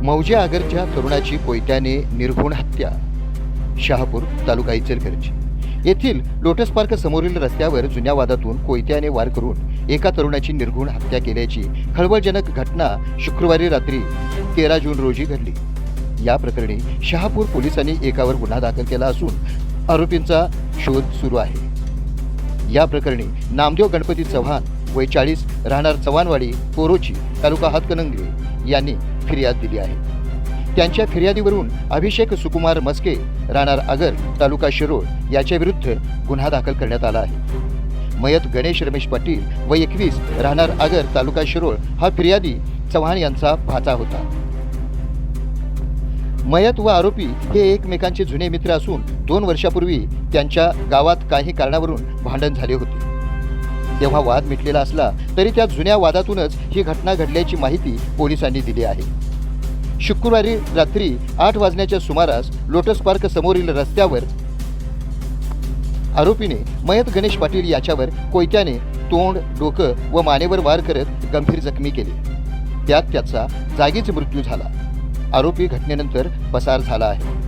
मौजे आगरच्या तरुणाची कोयत्याने निर्घृण हत्या. शहापूर तालुका इचलकरंजी येथील लोटस पार्क समोरील रस्त्यावर जुन्या वादातून कोयत्याने वार करून एका तरुणाची निर्घृण हत्या केल्याची खळबळजनक घटना शुक्रवारी रात्री 13 जून रोजी घडली. या प्रकरणी शहापूर पोलिसांनी एकावर गुन्हा दाखल केला असून आरोपींचा शोध सुरू आहे. या प्रकरणी नामदेव गणपती चव्हाण वय 40 राहणार चव्हाणवाडी कोरोची तालुका हातकणंगले यांनी फिर्याद दिली आहे. त्यांच्या फिर्यादीवरून अभिषेक सुकुमार मस्के राहणार आगर तालुका शिरोळ याच्या विरुद्ध गुन्हा दाखल करण्यात आला आहे. मयत गणेश रमेश पाटील वय 21 राहणार आगर तालुका शिरोळ हा फिर्यादी चव्हाण यांचा भाचा होता. मयत व आरोपी हे एकमेकांचे जुने मित्र असून 2 वर्षापूर्वी त्यांच्या गावात काही कारणावरून भांडण झाले होते. तेव्हा वाद मिटलेला असला तरी त्या जुन्या वादातूनच ही घटना घडल्याची माहिती पोलिसांनी दिली आहे. शुक्रवारी रात्री 8 वाजण्याच्या सुमारास लोटस पार्क समोरील रस्त्यावर आरोपीने मयत गणेश पाटील याच्यावर कोयत्याने तोंड, डोकं व मानेवर वार करत गंभीर जखमी केले. त्यात त्याचा जागीच मृत्यू झाला. आरोपी घटनेनंतर पसार झाला आहे.